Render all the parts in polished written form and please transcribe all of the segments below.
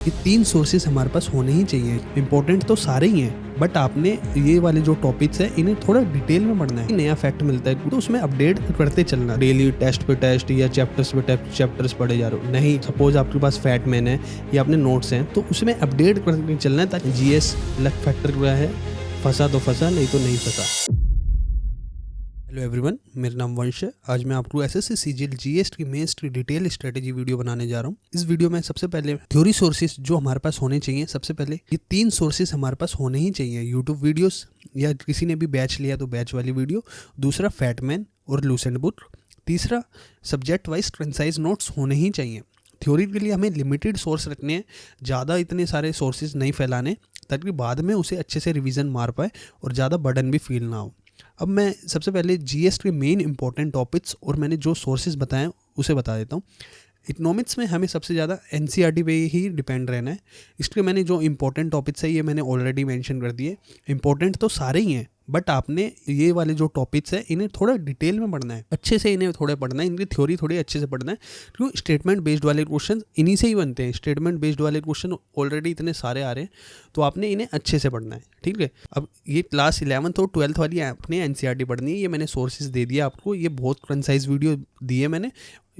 ये 3 सोर्सेस हमारे पास होने ही चाहिए। इंपॉर्टेंट तो सारे ही हैं, बट आपने ये वाले जो टॉपिक्स हैं इन्हें थोड़ा डिटेल में पढ़ना है। नया फैक्ट मिलता है तो उसमें अपडेट करते चलना। डेली टेस्ट पे टेस्ट या चैप्टर्स पे चैप्टर्स पढ़े जा रहे हो नहीं। सपोज आपके पास फैट मैन है या अपने नोट्स हैं तो उसमें अपडेट करते चलना है ताकि जीएस लक फैक्टर क्या है, फंसा तो फंसा, नहीं तो नहीं फंसा। हेलो एवरीवन, मेरा नाम वंश है। आज मैं आपको एसएससी सीजीएल जीएस की मेंस की डिटेल स्ट्रेटेजी वीडियो बनाने जा रहा हूँ। इस वीडियो में सबसे पहले थ्योरी सोर्सेज जो हमारे पास होने चाहिए। सबसे पहले ये 3 सोर्सेज हमारे पास होने ही चाहिए। यूट्यूब वीडियोस या किसी ने भी बैच लिया तो बैच वाली वीडियो। दूसरा फैटमैन और लूसेंट बुक। तीसरा सब्जेक्ट वाइज कंसाइज नोट्स होने ही चाहिए। थ्योरी के लिए हमें लिमिटेड सोर्स रखने हैं, ज़्यादा इतने सारे सोर्सेज नहीं फैलाने ताकि बाद में उसे अच्छे से रिवीजन मार पाए और ज़्यादा बर्डन भी फील ना हो। अब मैं सबसे पहले जीएस के मेन इंपॉर्टेंट टॉपिक्स और मैंने जो सोर्सेज बताए उसे बता देता हूँ। इकोनॉमिक्स में हमें सबसे ज़्यादा एनसीईआरटी पे ही डिपेंड रहना है। इसलिए मैंने जो इंपॉर्टेंट टॉपिक्स है ये मैंने ऑलरेडी मेंशन कर दिए। इंपॉर्टेंट तो सारे ही हैं, बट आपने ये वाले जो टॉपिक्स है इन्हें थोड़ा डिटेल में पढ़ना है, अच्छे से इन्हें थोड़ा पढ़ना है, इनकी थ्योरी थोड़ी अच्छे से पढ़ना है। क्योंकि स्टेटमेंट बेस्ड वाले क्वेश्चन इन्हीं से ही बनते हैं। स्टेटमेंट बेस्ड वाले क्वेश्चन ऑलरेडी इतने सारे आ रहे हैं तो आपने इन्हें अच्छे से पढ़ना है, ठीक है। अब ये क्लास 11th और 12th वाली आपने एनसीईआरटी पढ़नी है। ये मैंने सोर्सेज दे दिया आपको, ये बहुत कंसाइज वीडियो दी है मैंने।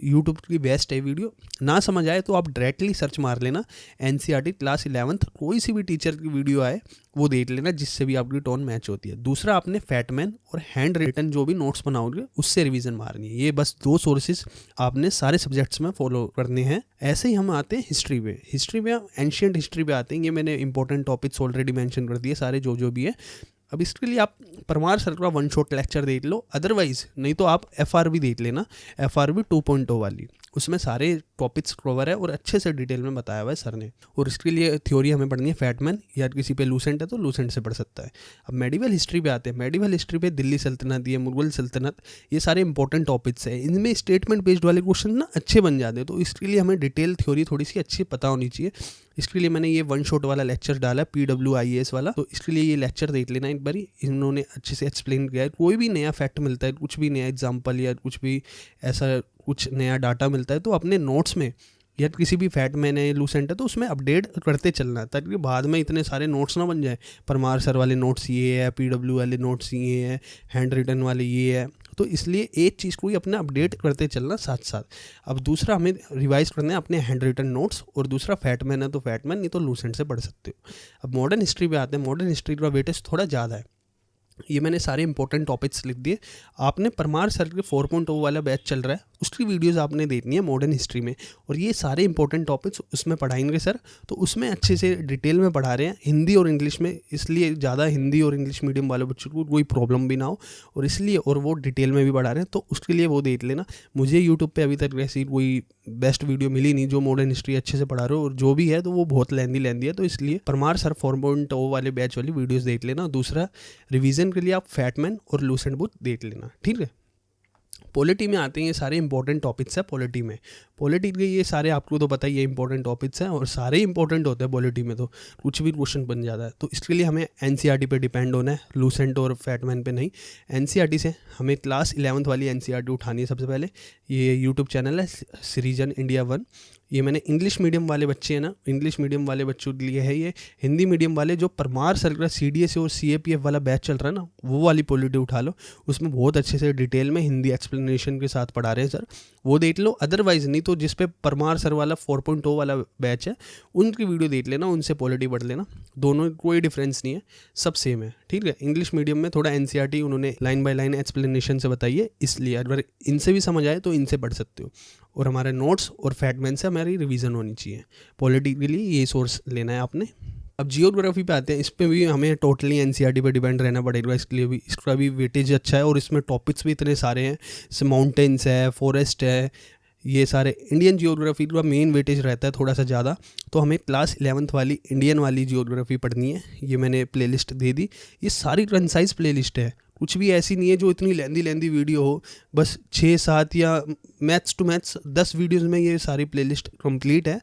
यूट्यूब की बेस्ट है वीडियो। ना समझ आए तो आप डायरेक्टली सर्च मार लेना एनसीईआरटी क्लास 11th, कोई सी भी टीचर की वीडियो आए वो देख लेना जिससे भी आपकी टोन मैच होती है। दूसरा, आपने फैटमैन और हैंड रिटन जो भी नोट्स बनाओगे उससे रिवीजन मारनी है। ये बस 2 सोर्सेज आपने सारे सब्जेक्ट्स में फॉलो करने हैं। ऐसे ही हम आते हैं हिस्ट्री पे। हिस्ट्री में एंशियंट हिस्ट्री पे आते हैं। ये मैंने इंपॉर्टेंट टॉपिक्स ऑलरेडी मेंशन कर दिए सारे जो भी है। अब इसके लिए आप परमार सर का 1 शॉट लेक्चर देख लो, अदरवाइज नहीं तो आप एफआरबी देख लेना, एफआरबी 2.0 वाली। उसमें सारे टॉपिक्स कवर है और अच्छे से डिटेल में बताया हुआ है सर ने। और इसके लिए थ्योरी हमें पढ़नी है फैटमैन, या किसी पे लूसेंट है तो लूसेंट से पढ़ सकता है। अब मेडिवल हिस्ट्री पे आते हैं। मेडिवल हिस्ट्री पे दिल्ली सल्तनत, ये मुगल सल्तनत, ये सारे इंपॉर्टेंट टॉपिक्स हैं। इनमें स्टेटमेंट बेस्ड वाले क्वेश्चन ना अच्छे बन जाते हैं, तो इसके लिए हमें डिटेल थ्योरी थोड़ी सी अच्छी पता होनी चाहिए। इसके लिए मैंने ये 1 शॉट वाला लेक्चर डाला, PWIAS वाला, तो इसके लिए ये लेक्चर देख लेना एक बारी। इन्होंने अच्छे से एक्सप्लेन किया है। कोई भी नया फैक्ट मिलता है, कुछ भी नया एग्जाम्पल या कुछ भी ऐसा कुछ नया डाटा मिलता है तो अपने नोट्स में या किसी भी फैट मैंने लूसेंट है तो उसमें अपडेट करते चलना ताकि बाद में इतने सारे नोट्स ना बन जाए। परमार सर वाले नोट्स ये है, PW वाले नोट्स ये है, हैंड रिटन वाले ये है। तो इसलिए एक चीज़ को ही अपना अपडेट करते चलना साथ साथ। अब दूसरा, हमें रिवाइज करना है अपने हैंड रिटन नोट्स। और दूसरा, फैटमैन है तो फैटमैन, नहीं तो लूसेंट से पढ़ सकते हो। अब मॉडर्न हिस्ट्री पे आते हैं। मॉडर्न हिस्ट्री का वेटेज थोड़ा ज़्यादा है। ये मैंने सारे इंपॉर्टेंट टॉपिक्स लिख दिए। आपने परमार सर के 4.0 वाला बैच चल रहा है, उसकी वीडियोस आपने देखनी है मॉडर्न हिस्ट्री में। और ये सारे इंपॉर्टेंट टॉपिक्स उसमें पढ़ाएंगे सर, तो उसमें अच्छे से डिटेल में पढ़ा रहे हैं हिंदी और इंग्लिश में। इसलिए ज़्यादा हिंदी और इंग्लिश मीडियम वाले बच्चों को कोई प्रॉब्लम भी ना हो, और इसलिए और वो डिटेल में भी पढ़ा रहे हैं, तो उसके लिए वो देख लेना। मुझे यूट्यूब पर अभी तक ऐसी कोई बेस्ट वीडियो मिली नहीं जो मॉडर्न हिस्ट्री अच्छे से पढ़ा रहे हो, और जो भी है तो वो बहुत लेंदी है। तो इसलिए परमार सर 4.0 वाले बैच वाली वीडियोज़ देख लेना। दूसरा, रिवीजन के लिए आप फैटमैन और लूसेंट बुक देख लेना, ठीक है। पॉलिटी में आते हैं। ये सारे इंपॉर्टेंट टॉपिक्स हैं पॉलिटी में। पॉलिटी के ये सारे आपको तो पता ही है इंपॉर्टेंट टॉपिक्स हैं, और सारे इंपॉर्टेंट होते हैं पॉलिटी में, तो कुछ भी क्वेश्चन बन जाता है। तो इसके लिए हमें एनसीईआरटी पे डिपेंड होना है, लूसेंट और फैटमैन पे नहीं। एनसीईआरटी से हमें क्लास 11th वाली एनसीईआरटी उठानी है सबसे पहले। ये यूट्यूब चैनल है सीरीजन इंडिया 1। ये मैंने इंग्लिश मीडियम वाले बच्चे हैं ना, इंग्लिश मीडियम वाले बच्चों के लिए है ये। हिंदी मीडियम वाले जो परमार सर का CDSA और CAPF वाला बैच चल रहा है ना, वो वाली पॉलिटी उठा लो। उसमें बहुत अच्छे से डिटेल में हिंदी एक्सप्लेनेशन के साथ पढ़ा रहे हैं सर, वो देख लो। अदरवाइज नहीं तो जिस पे परमार सर वाला 4.0 वाला बैच है उनकी वीडियो देख लेना, उनसे पॉलिटी पढ़ लेना। दोनों कोई डिफरेंस नहीं है, सब सेम है, ठीक है। इंग्लिश मीडियम में थोड़ा एनसीईआरटी उन्होंने लाइन बाय लाइन एक्सप्लेनेशन से बताई है, इसलिए अगर इनसे भी समझ आए तो इनसे पढ़ सकते हो। और हमारे नोट्स और फैटमैन से हमारी रिवीजन होनी चाहिए। पॉलिटी के लिए ये सोर्स लेना है आपने। अब जियोग्राफी पे आते हैं। इस पे भी हमें टोटली एनसीईआरटी पे डिपेंड रहना पड़ेगा। इसके लिए भी इसका भी वेटेज अच्छा है, और इसमें टॉपिक्स भी इतने सारे हैं, जैसे माउंटेन्स है, फॉरेस्ट है, ये सारे। इंडियन जियोग्राफी का मेन वेटेज रहता है थोड़ा सा ज़्यादा, तो हमें क्लास 11th वाली इंडियन वाली जियोग्राफी पढ़नी है। ये मैंने प्लेलिस्ट दे दी। ये सारी कंसाइज प्लेलिस्ट है, कुछ भी ऐसी नहीं है जो इतनी लेंदी वीडियो हो। बस 6-7 या मैथ्स टू मैथ्स 10 वीडियोज़ में ये सारी प्लेलिस्ट कंप्लीट है।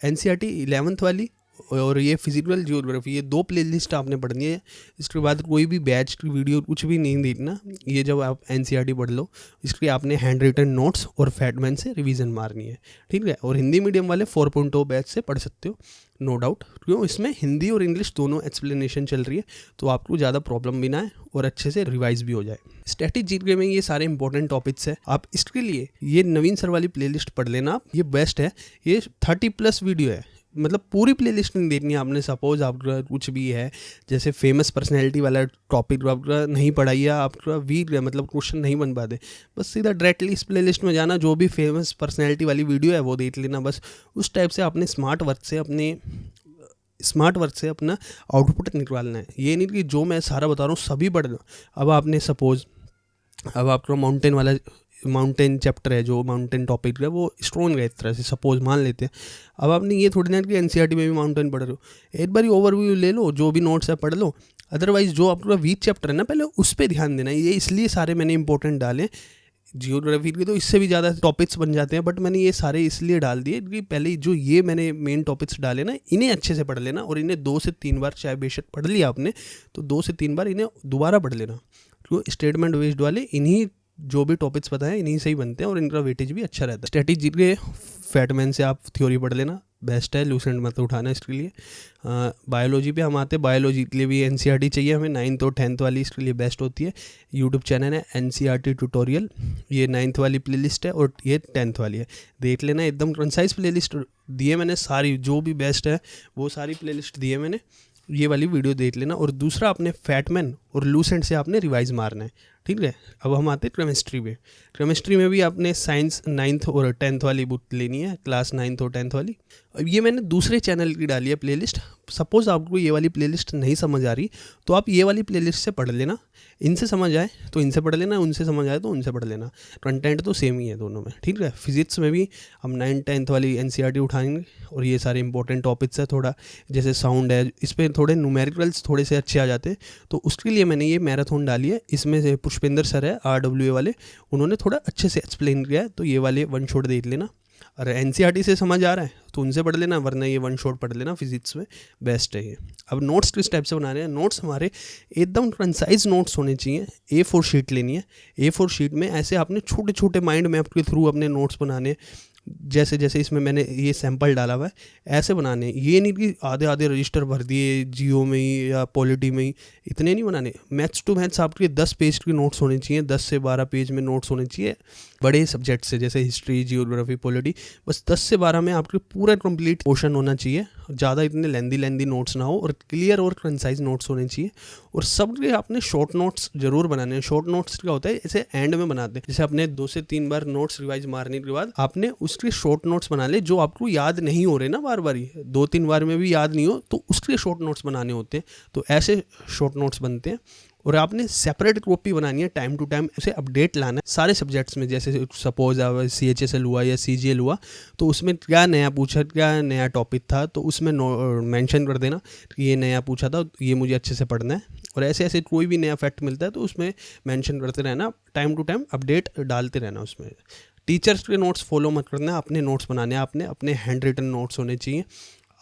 एनसीईआरटी 11th वाली और ये फिजिकल जियोग्राफी, ये 2 प्लेलिस्ट आपने पढ़नी है। इसके बाद कोई भी बैच की वीडियो कुछ भी नहीं देखना। ये जब आप एनसीईआरटी पढ़ लो, इसके आपने हैंड रिटन नोट्स और फैटमैन से रिवीजन मारनी है, ठीक है। और हिंदी मीडियम वाले 4.0 बैच से पढ़ सकते हो, नो डाउट, क्यों इसमें हिंदी और इंग्लिश दोनों एक्सप्लेनेशन चल रही है, तो आपको ज़्यादा प्रॉब्लम भी ना आए और अच्छे से रिवाइज भी हो जाए। स्टैटिक जीके में ये सारे इंपॉर्टेंट टॉपिक्स है। आप इसके लिए ये नवीन सर वाली प्लेलिस्ट पढ़ लेना आप, ये बेस्ट है। ये 30+ वीडियो है, मतलब पूरी प्लेलिस्ट नहीं देखनी है आपने। सपोज आपका कुछ भी है जैसे फेमस पर्सनैलिटी वाला टॉपिक आपका नहीं पढ़ाई है, आपका वीक है, मतलब क्वेश्चन नहीं बन पाते, बस सीधा डायरेक्टली इस प्लेलिस्ट में जाना, जो भी फेमस पर्सनैलिटी वाली वीडियो है वो देख लेना बस। उस टाइप से आपने स्मार्ट वर्क से अपना आउटपुट निकालना है। ये नहीं कि जो मैं सारा बता रहा हूँ सभी पढ़ लो। अब आपने सपोज अब आपका माउंटेन चैप्टर है, जो माउंटेन टॉपिक है वो स्ट्रॉन्ग है एक तरह से, सपोज मान लेते हैं। अब आपने ये थोड़ी ना कि एनसीईआरटी में भी माउंटेन पढ़ रहे हो, एक बार ओवरव्यू ले लो, जो भी नोट्स है पढ़ लो। अदरवाइज जो आपका वीक चैप्टर है ना, पहले उस पर ध्यान देना। ये इसलिए सारे मैंने इंपॉर्टेंट डाले। जियोग्राफी के तो इससे भी ज़्यादा टॉपिक्स बन जाते हैं, बट मैंने ये सारे इसलिए डाल दिए कि पहले जो ये मैंने मेन टॉपिक्स डाले ना, इन्हें अच्छे से पढ़ लेना, और इन्हें 2 से 3 बार, चाहे बेशक पढ़ लिया आपने तो 2 से 3 बार इन्हें दोबारा पढ़ लेना। तो स्टेटमेंट बेस्ड वाले इन्हीं जो भी टॉपिक्स पता है इन्हीं से ही बनते हैं, और इनका वेटेज भी अच्छा रहता है। स्टैटिक जीके फैटमैन से आप थ्योरी पढ़ लेना, बेस्ट है, लूसेंट मत उठाना इसके लिए। बायोलॉजी पे हम आते हैं, बायोलॉजी के लिए भी एनसीईआरटी चाहिए हमें, 9th और 10th वाली इसके लिए बेस्ट होती है। यूट्यूब चैनल है एनसीईआरटी ट्यूटोरियल, ये 9th वाली प्लेलिस्ट है और ये 10th वाली है, देख लेना। एकदम कंसाइज प्लेलिस्ट दी है मैंने, सारी जो भी बेस्ट है वो सारी प्लेलिस्ट दी है मैंने, ये वाली वीडियो देख लेना। और दूसरा आपने फैटमैन और लूसेंट से आपने रिवाइज मारना है, ठीक है। अब हम आते हैं केमिस्ट्री पे। केमिस्ट्री में भी आपने साइंस 9th और 10th वाली बुक लेनी है, क्लास 9th और 10th वाली। अब ये मैंने दूसरे चैनल की डाली है प्लेलिस्ट। सपोज़ आपको ये वाली प्लेलिस्ट नहीं समझ आ रही तो आप ये वाली प्लेलिस्ट से पढ़ लेना, इनसे समझ आए तो इनसे पढ़ लेना, उनसे समझ आए तो उनसे पढ़ लेना। कंटेंट तो सेम ही है दोनों में, ठीक है। फिजिक्स में भी हम 9th 10th वाली एनसीईआरटी उठाएंगे, और ये सारे इंपॉर्टेंट टॉपिक्स है। थोड़ा जैसे साउंड है, इस पर थोड़े न्यूमेरिकल्स थोड़े से अच्छे आ जाते हैं, तो उसके लिए मैंने ये मैराथन डाली है। इसमें से पुष्पेंद्र सर है RWA वाले, उन्होंने थोड़ा अच्छे से एक्सप्लेन किया है, तो ये वाले 1 शॉट देख लेना। और एनसीईआरटी से समझ आ रहा है तो उनसे पढ़ लेना, वरना ये 1 शॉट पढ़ लेना, फिजिक्स में बेस्ट है ये। अब नोट्स किस टाइप से बना रहे हैं, नोट्स हमारे एकदम कंसाइज नोट्स होने चाहिए। A4 शीट लेनी है, A4 शीट में ऐसे आपने छोटे छोटे माइंड मैप के थ्रू अपने नोट्स बनाने, जैसे जैसे इसमें मैंने ये सैंपल डाला हुआ है ऐसे बनाने। ये नहीं कि आधे आधे रजिस्टर भर दिए जियो में ही या पॉलिटी में ही, इतने नहीं बनाने। मैथ्स टू मैथ्स आपके 10 पेज के नोट्स होने चाहिए, 10 से 12 पेज में नोट्स होने चाहिए। बड़े सब्जेक्ट से जैसे हिस्ट्री, जियोग्राफी, पॉलिटी, बस 10 से 12 में आपके पूरा कंप्लीट पोर्शन होना चाहिए। ज़्यादा इतने लेंदी नोट्स ना हो, और क्लियर और कंसाइज नोट्स होने चाहिए। और सबके आपने शॉर्ट नोट्स जरूर बनाने हैं। शॉर्ट नोट्स क्या होता है, ऐसे एंड में बनाते हैं, जैसे आपने 2 से 3 बार नोट्स रिवाइज मारने के बाद आपने उसके शॉर्ट नोट्स बना ले, जो आपको याद नहीं हो रहे ना बार बार, 2-3 बार में भी याद नहीं हो तो उसके शॉर्ट नोट्स बनाने होते हैं। तो ऐसे शॉर्ट नोट्स बनते हैं। और आपने सेपरेट कॉपी बनानी है, टाइम टू टाइम उसे अपडेट लाना है सारे सब्जेक्ट्स में। जैसे सपोज CHSL हुआ या CGL हुआ, तो उसमें क्या नया पूछा, क्या नया टॉपिक था, तो उसमें मेंशन कर देना कि ये नया पूछा था, ये मुझे अच्छे से पढ़ना है। और ऐसे ऐसे कोई भी नया फैक्ट मिलता है तो उसमें मेंशन करते रहना, टाइम टू टाइम अपडेट डालते रहना उसमें। टीचर्स के नोट्स फॉलो मत करना, अपने नोट्स बनाने हैं, आपने अपने हैंड रिटन नोट्स होने चाहिए।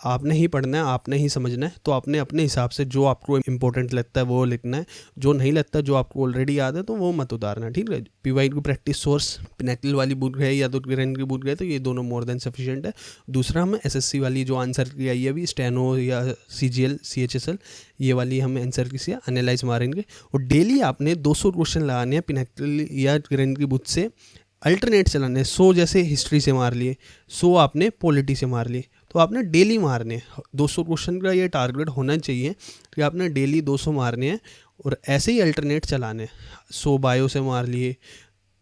आपने ही पढ़ना है, आपने ही समझना है, तो आपने अपने हिसाब से जो आपको इंपॉर्टेंट लगता है वो लिखना है, जो नहीं लगता, जो आपको ऑलरेडी याद है तो वो मत उतारना, ठीक है। PY की प्रैक्टिस सोर्स पिनेकल वाली बुक है या तो किरण की बुक है, तो ये दोनों मोर देन सफिशिएंट है। दूसरा हम SSC वाली जो आंसर की आई है अभी, स्टेनो या CGL CHSL, ये वाली हम आंसर की से एनालाइज मारेंगे। और डेली आपने 200 क्वेश्चन लगाने हैं पिनेकल या किरण की बुक से, अल्टरनेट चलाने। 100 जैसे हिस्ट्री से मार लिए, 100 आपने पॉलिटी से मार लिए, तो आपने डेली मारने 200 क्वेश्चन का ये टारगेट होना चाहिए कि आपने डेली 200 मारने हैं। और ऐसे ही अल्टरनेट चलाने, 100 बायो से मार लिए,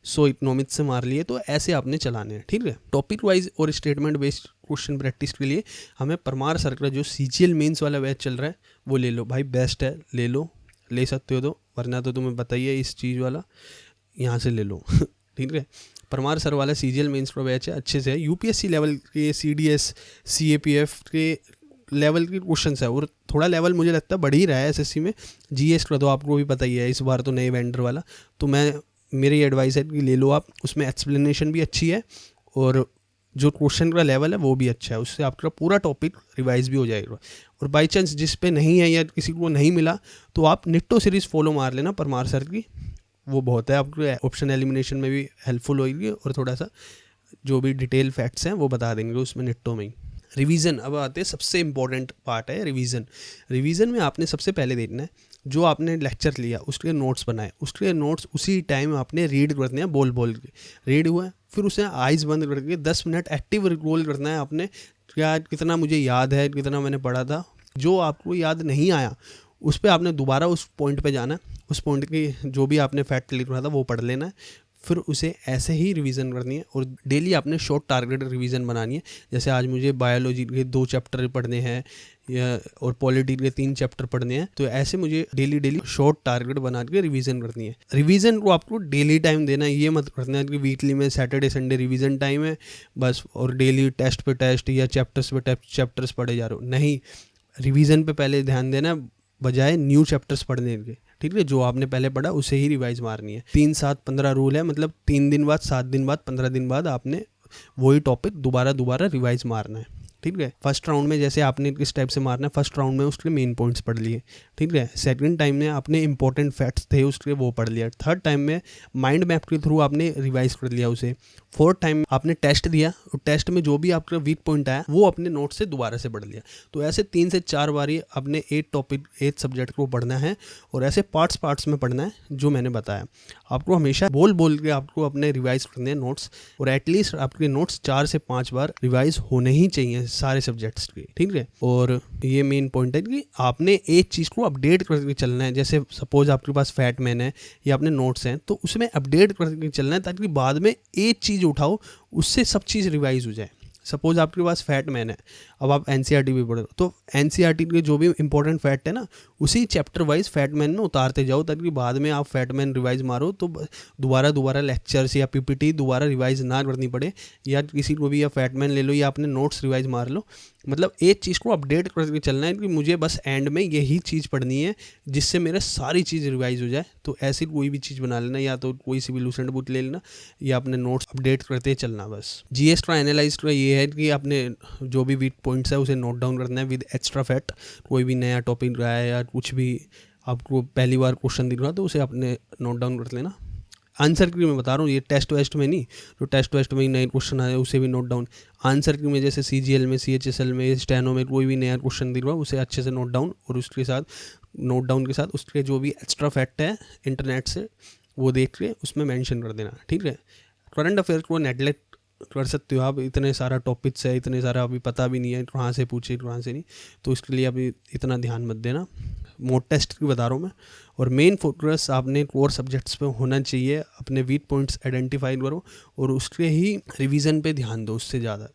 100 इकोनॉमिक्स से मार लिए, तो ऐसे आपने चलाने हैं, ठीक है। टॉपिक वाइज और स्टेटमेंट बेस्ड क्वेश्चन प्रैक्टिस के लिए हमें परमार सर का जो CGL मेंस वाला बैच चल रहा है वो ले लो भाई, बेस्ट है, ले लो, ले सकते हो तो, वरना तो तुम्हें बताइए इस चीज़ वाला यहाँ से ले लो ठीक है। परमार सर वाला CGL मेंस का बैच है, अच्छे से है। UPSC लेवल के, CDS CAPF के लेवल के क्वेश्चन है, और थोड़ा लेवल मुझे लगता है बढ़ ही रहा है SSC में। GS का तो आपको भी पता ही है, इस बार तो नए वेंडर वाला, तो मेरी एडवाइस है कि ले लो आप, उसमें एक्सप्लेनेशन भी अच्छी है और जो क्वेश्चन का लेवल है वो भी अच्छा है, उससे आपका पूरा टॉपिक रिवाइज भी हो जाएगा। और बाई चांस जिस पे नहीं है या किसी को नहीं मिला तो आप निट्टो सीरीज़ फॉलो मार लेना परमार सर की, वो बहुत है, आपको ऑप्शन एलिमिनेशन में भी हेल्पफुल होगी और थोड़ा सा जो भी डिटेल फैक्ट्स हैं वो बता देंगे उसमें निट्टो में ही। रिवीजन, अब आते हैं सबसे इंपॉर्टेंट पार्ट है रिवीजन। रिवीजन में आपने सबसे पहले देखना है जो आपने लेक्चर लिया उसके नोट्स बनाए, उसके नोट्स उसी टाइम आपने रीड करने हैं, बोल बोल के रीड हुआ है, फिर उसे आइज़ बंद करके 10 मिनट एक्टिव रिकॉल करना है आपने, क्या कितना मुझे याद है, कितना मैंने पढ़ा था। जो आपको याद नहीं आया उस पर आपने दोबारा उस पॉइंट पे जाना है, उस पॉइंट की जो भी आपने फैक्ट लिख रहा था वो पढ़ लेना है, फिर उसे ऐसे ही रिवीजन करनी है। और डेली आपने शॉर्ट टारगेट रिवीजन बनानी है। जैसे आज मुझे बायोलॉजी के 2 चैप्टर पढ़ने हैं या और पॉलिटी के 3 चैप्टर पढ़ने हैं, तो ऐसे मुझे डेली शॉर्ट टारगेट बना के रिवीजन करनी है। रिवीजन को आपको डेली टाइम देना है, ये मत करना है कि वीकली में सैटरडे संडे रिवीजन टाइम है बस और डेली टेस्ट पे टेस्ट या चैप्टर्स पे चैप्टर्स पढ़े जा रहे हो, नहीं। रिवीजन पे पहले ध्यान देना बजाय न्यू चैप्टर्स पढ़ने के, ठीक है। जो आपने पहले पढ़ा उसे ही रिवाइज मारनी है। 3 7 15 रूल है, मतलब 3 दिन बाद, 7 दिन बाद, 15 दिन बाद आपने वही टॉपिक दोबारा रिवाइज मारना है, ठीक है। फर्स्ट राउंड में जैसे आपने किस टाइप से मारना है, फर्स्ट राउंड में उसके मेन पॉइंट्स पढ़ लिए, ठीक है। सेकंड टाइम में आपने इंपॉर्टेंट फैक्ट्स थे उसके वो पढ़ लिया। थर्ड टाइम में माइंड मैप के थ्रू आपने रिवाइज कर लिया उसे। फोर्थ टाइम आपने टेस्ट दिया और टेस्ट में जो भी आपका वीक पॉइंट आया वो अपने नोट से दोबारा से पढ़ लिया। तो ऐसे 3 से 4 बारी आपने 8 टॉपिक 8 सब्जेक्ट को पढ़ना है और ऐसे पार्ट्स में पढ़ना है जो मैंने बताया। आपको हमेशा बोल के आपको अपने रिवाइज करने हैं नोट्स, और एटलीस्ट आपके नोट्स 4 से 5 बार रिवाइज होने ही चाहिए सारे सब्जेक्ट्स के, ठीक है। और ये मेन पॉइंट है कि आपने एक चीज़ को अपडेट करके चलना है। जैसे सपोज आपके पास फैट मैन है या अपने नोट्स हैं तो उसमें अपडेट करके चलना है ताकि बाद में एक चीज़ उठाओ उससे सब चीज़ रिवाइज हो जाए। सपोज आपके पास फैट मैन है, अब आप एनसीईआरटी भी पढ़ रहे हो तो एनसीईआरटी के जो भी इंपॉर्टेंट फैक्ट है ना उसी चैप्टर वाइज फैट मैन में उतारते जाओ ताकि बाद में आप फैट मैन रिवाइज मारो तो दोबारा लेक्चर्स या पीपीटी दोबारा रिवाइज ना करनी पड़े, या किसी को भी या फैट मैन ले लो या अपने नोट्स रिवाइज मार लो। मतलब एक चीज़ को अपडेट करके चलना है कि मुझे बस एंड में यही चीज़ पढ़नी है जिससे मेरे सारी चीज़ रिवाइज हो जाए। तो ऐसी कोई भी चीज़ बना लेना, या तो कोई सी भी लूसेंट बुक ले लेना या अपने नोट्स अपडेट करते चलना बस। जीएस का एनालाइज का ये है कि आपने जो भी वीक पॉइंट्स है उसे नोट डाउन करना है विद एक्स्ट्रा फैक्ट। कोई भी नया टॉपिक रहा है या कुछ भी आपको पहली बार क्वेश्चन दिख रहा तो उसे आपने नोट डाउन कर लेना। आंसर की मैं बता रहा हूँ, ये टेस्ट वेस्ट में नहीं, जो टेस्ट वेस्ट में ही नए क्वेश्चन आए उसे भी नोट डाउन। आंसर की में जैसे सीजीएल में, सीएचएसएल में, स्टेनो में कोई भी नया क्वेश्चन दिख रहा उसे अच्छे से नोट डाउन, और उसके साथ नोट डाउन के साथ उसके जो भी एक्स्ट्रा फैक्ट है इंटरनेट से वो देख के उसमें मेंशन कर देना, ठीक है। करंट अफेयर्स को नेगलेक्ट कर सकते हो आप, इतने सारा टॉपिक्स है, इतने सारा अभी पता भी नहीं है कहाँ से पूछे कहाँ से नहीं, तो इसके लिए अभी इतना ध्यान मत देना। मोड टेस्ट की बता रहा हूँ मैं। और मेन फोकस आपने कोर सब्जेक्ट्स पे होना चाहिए। अपने वीक पॉइंट्स आइडेंटिफाई करो और उसके ही रिवीजन पे ध्यान दो, उससे ज़्यादा,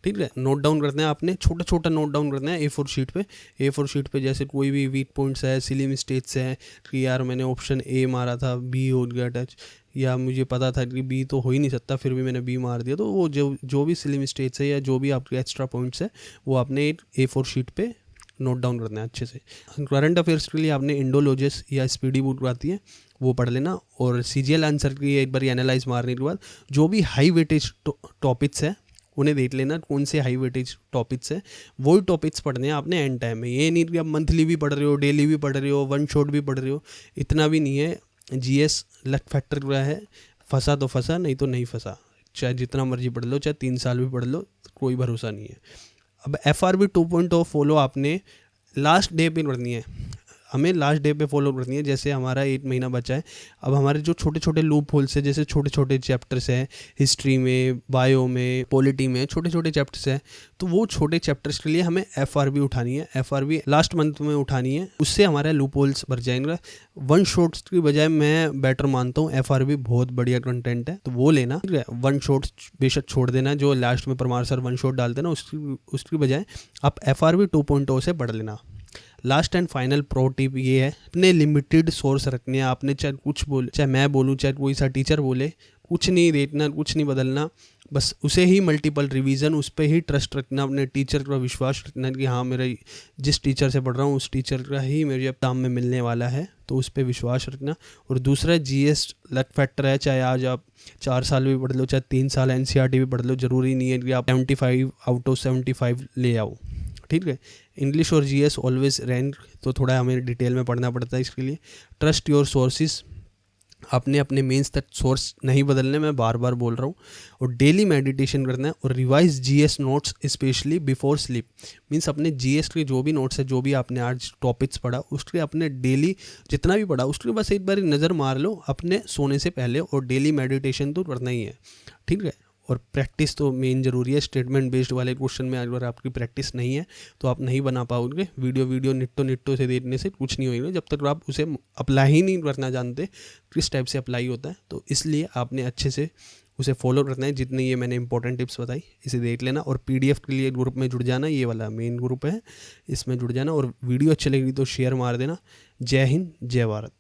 ठीक है। नोट डाउन करना है आपने, छोटा नोट डाउन करना है A4 शीट पे। A4 शीट पे जैसे कोई भी वीक पॉइंट्स है, सिली मिस्टेक्स है कि यार मैंने ऑप्शन A मारा था B हो गया टच, या मुझे पता था कि B तो हो ही नहीं सकता फिर भी मैंने B मार दिया, तो वो जो भी सिली मिस्टेक्स है या जो भी आपके एक्स्ट्रा पॉइंट्स है वो आपने एक A4 शीट पे नोट डाउन करना है अच्छे से। करंट अफेयर्स के लिए आपने इंडोलॉजिस या स्पीडी बुक आती है वो पढ़ लेना, और सीजीएल आंसर की एक बार एनालाइज मारने के बाद जो भी हाई वेटेज टॉपिक्स है उन्हें देख लेना कौन से हाई वेटेज टॉपिक्स है, वही टॉपिक्स पढ़ने हैं आपने एंड टाइम में। ये नहीं कि आप मंथली भी पढ़ रहे हो, डेली भी पढ़ रहे हो, वन शॉट भी पढ़ रहे हो, इतना भी नहीं है। जीएस लक फैक्टर क्या है, फंसा तो फंसा, नहीं तो नहीं फंसा, चाहे जितना मर्जी पढ़ लो, चाहे 3 साल भी पढ़ लो, कोई भरोसा नहीं है। अब FRB 2.0 फॉलो आपने लास्ट डे पे करनी है, हमें लास्ट डे पे फॉलो करनी है। जैसे हमारा 1 महीना बचा है, अब हमारे जो छोटे लूप होल्स है, जैसे छोटे चैप्टर्स हैं हिस्ट्री में, बायो में, पॉलिटी में, छोटे चैप्टर्स हैं, तो वो छोटे चैप्टर्स के लिए हमें FRB उठानी है। FRB लास्ट मंथ में उठानी है, उससे हमारे लूप होल्स भर जाएंगे। वन शॉट्स की बजाय मैं बेटर मानता हूँ FRB बहुत बढ़िया कंटेंट है, तो वो लेना, ठीक है। वन शॉट्स बेशक छोड़ देना, जो लास्ट में परमार सर वन शॉट डालते ना उसकी बजाय आप FRB 2.0 से पढ़ लेना। Last and final pro tip ये है, अपने लिमिटेड सोर्स रखने हैं आपने, चाहे कुछ बोले, चाहे मैं बोलूँ, चाहे कोई सा टीचर बोले, कुछ नहीं देखना, कुछ नहीं बदलना, बस उसे ही मल्टीपल रिवीजन, उस पर ही ट्रस्ट रखना, अपने टीचर का विश्वास रखना कि हाँ मेरा जिस टीचर से पढ़ रहा हूँ उस टीचर का ही मेरे एग्जाम में मिलने वाला है, तो उस पर विश्वास रखना। और दूसरा जीएस लक फैक्टर है, चाहे आज आप 4 साल भी पढ़ लो, चाहे 3 साल एनसीईआरटी भी पढ़ लो, ज़रूरी नहीं है कि आप 75 आउट ऑफ 75 ले आओ, ठीक है। इंग्लिश और जीएस ऑलवेज रैंक, तो थोड़ा हमें डिटेल में पढ़ना पड़ता है इसके लिए। ट्रस्ट योर सोर्सेज, आपने अपने मेंस तक सोर्स नहीं बदलने, मैं बार बार बोल रहा हूँ। और डेली मेडिटेशन करना है और revise GS notes specially before sleep. Means अपने जीएस के जो भी नोट्स है, जो भी आपने आज टॉपिक्स पढ़ा, उसके अपने डेली जितना भी पढ़ा उसके बस एक बार नज़र मार लो अपने सोने से पहले। और डेली मेडिटेशन तो करना ही है, ठीक है। और प्रैक्टिस तो मेन ज़रूरी है। स्टेटमेंट बेस्ड वाले क्वेश्चन में अगर आपकी प्रैक्टिस नहीं है तो आप नहीं बना पाओगे। वीडियो निट्टो से देखने से कुछ नहीं होगा जब तक आप उसे अप्लाई ही नहीं करना जानते किस टाइप से अप्लाई होता है। तो इसलिए आपने अच्छे से उसे फॉलो करना है। जितने ये मैंने इंपॉर्टेंट टिप्स बताई इसे देख लेना, और पीडीएफ के लिए ग्रुप में जुड़ जाना, ये वाला मेन ग्रुप है, इसमें जुड़ जाना। और वीडियो अच्छी लगी तो शेयर मार देना। जय हिंद, जय भारत।